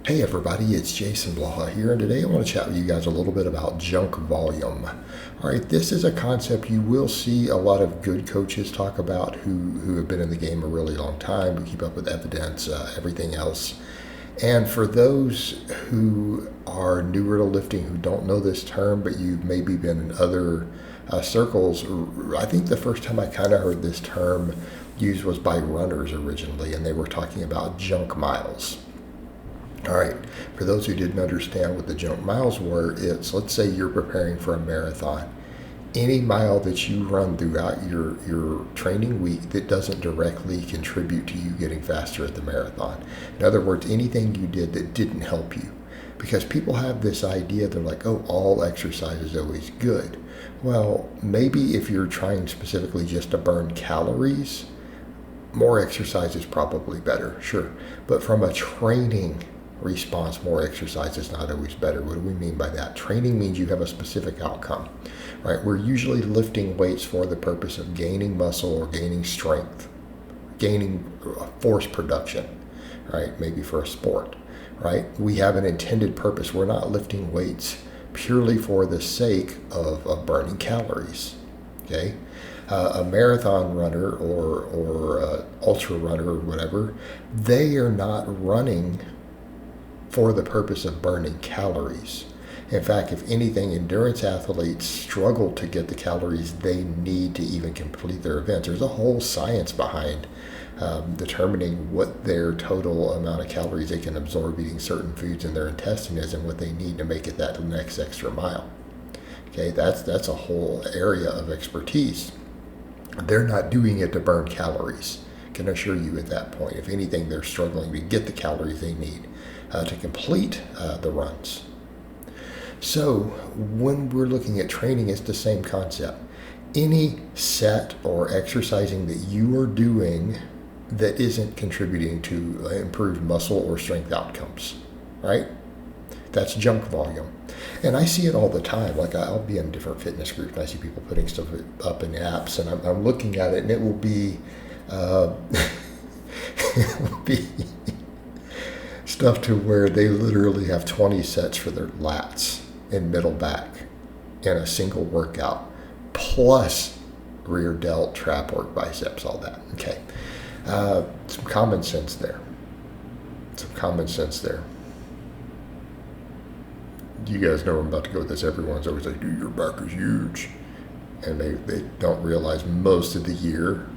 Hey everybody, it's Jason Blaha here, and today I want to chat with you guys a little bit about junk volume. All right, this is a concept you will see a lot of good coaches talk about who have been in the game a really long time, who keep up with evidence, everything else. And for those who are newer to lifting, who don't know this term, but you've maybe been in other circles, I think the first time I kind of heard this term used was by runners originally, and they were talking about junk miles. All right, for those who didn't understand what the junk miles were, it's, let's say you're preparing for a marathon. Any mile that you run throughout your training week that doesn't directly contribute to you getting faster at the marathon. In other words, anything you did that didn't help you. Because people have this idea, they're like, oh, all exercise is always good. Well, maybe if you're trying specifically just to burn calories, more exercise is probably better, sure. But from a training response, more exercise is not always better. What do we mean by that? Training means you have a specific outcome, right? We're usually lifting weights for the purpose of gaining muscle or gaining strength, gaining force production, right? Maybe for a sport, right? We have an intended purpose. We're not lifting weights purely for the sake of burning calories, okay? A marathon runner or ultra runner or whatever, they are not running for the purpose of burning calories. In fact, if anything, endurance athletes struggle to get the calories they need to even complete their events. There's a whole science behind determining what their total amount of calories they can absorb eating certain foods in their intestine is and what they need to make it that next extra mile. Okay, that's a whole area of expertise. They're not doing it to burn calories. I can assure you at that point. If anything, they're struggling to get the calories they need to complete the runs. So when we're looking at training, it's the same concept. Any set or exercising that you are doing that isn't contributing to improved muscle or strength outcomes, right? That's junk volume. And I see it all the time. Like I'll be in different fitness groups and I see people putting stuff up in apps, and I'm looking at it, and it will be stuff to where they literally have 20 sets for their lats and middle back in a single workout, plus rear delt, trap work, biceps, all that. Okay. Some common sense there. You guys know I'm about to go with this. Everyone's always like, dude, your back is huge. And they don't realize most of the year,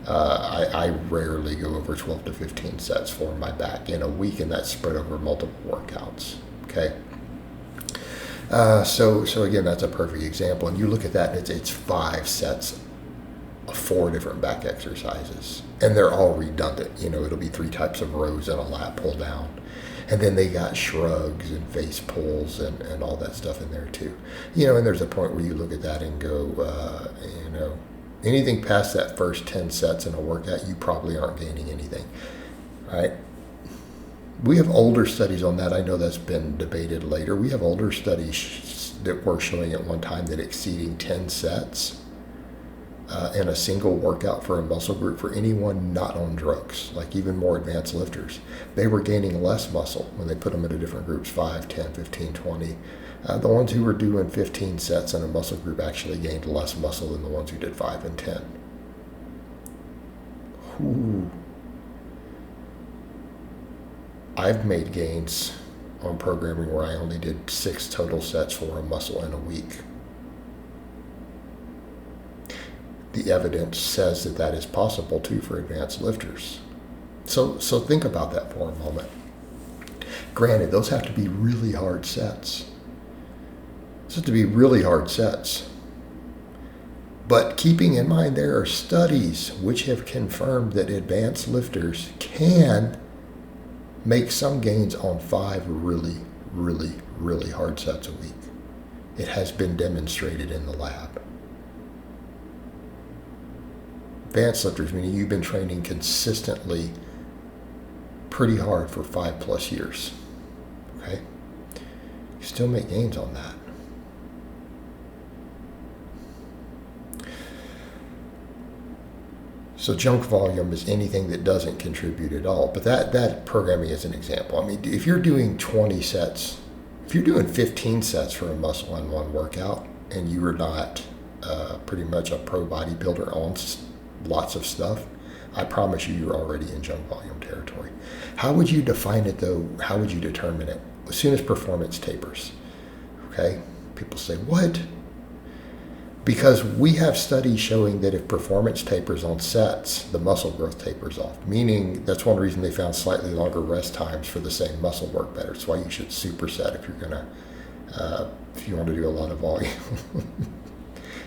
I rarely go over 12 to 15 sets for my back in a week, and that's spread over multiple workouts. Okay. So again, that's a perfect example. And you look at that, and it's 5 sets of 4 different back exercises, and they're all redundant. It'll be 3 types of rows and a lat pull down. And then they got shrugs and face pulls and all that stuff in there too. And there's a point where you look at that and go, anything past that first 10 sets in a workout, you probably aren't gaining anything, right? We have older studies on that. I know that's been debated later. We have older studies that were showing at one time that exceeding 10 sets in a single workout for a muscle group for anyone not on drugs, like even more advanced lifters, they were gaining less muscle when they put them into different groups, 5, 10, 15, 20. The ones who were doing 15 sets in a muscle group actually gained less muscle than the ones who did 5 and 10. Ooh. I've made gains on programming where I only did 6 total sets for a muscle in a week. The evidence says that is possible too for advanced lifters. So think about that for a moment. Granted, those have to be really hard sets. But keeping in mind, there are studies which have confirmed that advanced lifters can make some gains on 5 really, really, really hard sets a week. It has been demonstrated in the lab. Advanced lifters, meaning you've been training consistently pretty hard for 5+ years. Okay? You still make gains on that. So junk volume is anything that doesn't contribute at all. But that programming is an example. I mean, if you're doing 20 sets, if you're doing 15 sets for a muscle in one workout, and you are not pretty much a pro bodybuilder on lots of stuff, I promise you're already in junk volume territory. How would you define it though? How would you determine it? As soon as performance tapers. Okay? People say, what? Because we have studies showing that if performance tapers on sets, the muscle growth tapers off. Meaning, that's one reason they found slightly longer rest times for the same muscle work better. It's why you should superset if you're gonna, if you want to do a lot of volume.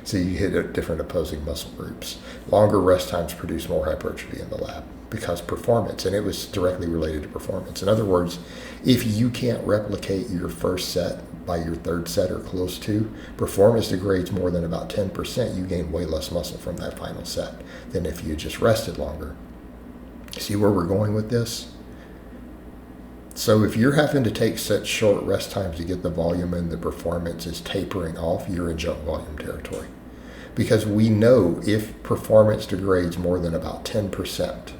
So you hit different opposing muscle groups. Longer rest times produce more hypertrophy in the lab because performance, and it was directly related to performance. In other words, if you can't replicate your first set by your third set or close to, performance degrades more than about 10%. You gain way less muscle from that final set than if you had just rested longer. See where we're going with this? So if you're having to take such short rest times to get the volume and the performance is tapering off, you're in junk volume territory. Because we know if performance degrades more than about 10%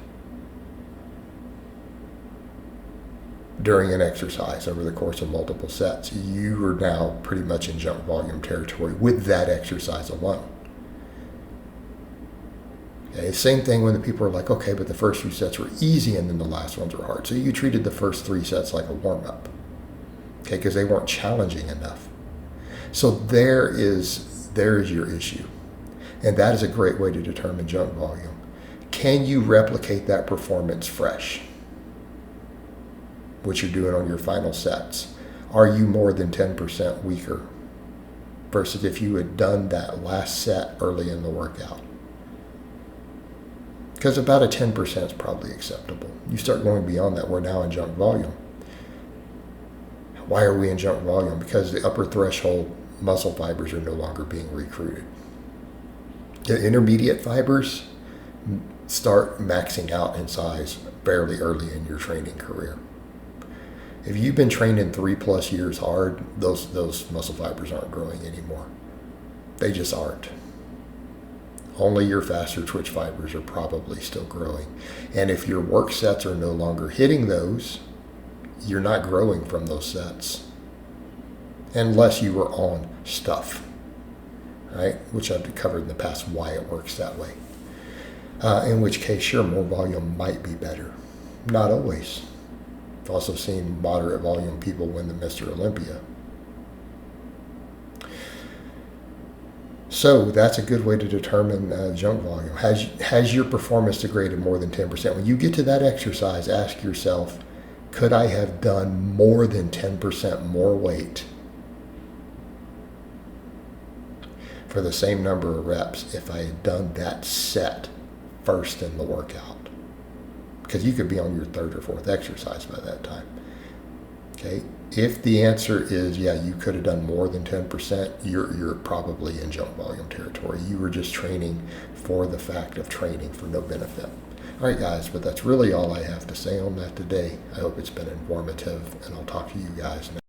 during an exercise over the course of multiple sets, you are now pretty much in junk volume territory with that exercise alone. Okay, same thing when the people are like, okay, but the first few sets were easy and then the last ones were hard. So you treated the first 3 sets like a warm-up, okay, because they weren't challenging enough. So there is your issue. And that is a great way to determine junk volume. Can you replicate that performance fresh? What you're doing on your final sets. Are you more than 10% weaker versus if you had done that last set early in the workout? Because about a 10% is probably acceptable. You start going beyond that, we're now in junk volume. Why are we in junk volume? Because the upper threshold muscle fibers are no longer being recruited. The intermediate fibers start maxing out in size fairly early in your training career. If you've been training 3+ years hard, those muscle fibers aren't growing anymore. They just aren't. Only your faster twitch fibers are probably still growing. And if your work sets are no longer hitting those, you're not growing from those sets. Unless you were on stuff, right? Which I've covered in the past why it works that way. In which case, sure, more volume might be better. Not always. I've also seen moderate volume people win the Mr. Olympia. So that's a good way to determine junk volume. Has your performance degraded more than 10%? When you get to that exercise, ask yourself, could I have done more than 10% more weight for the same number of reps if I had done that set first in the workout? Because you could be on your 3rd or 4th exercise by that time. Okay. If the answer is, yeah, you could have done more than 10%, you're probably in junk volume territory. You were just training for the fact of training for no benefit. All right, guys, but that's really all I have to say on that today. I hope it's been informative, and I'll talk to you guys next.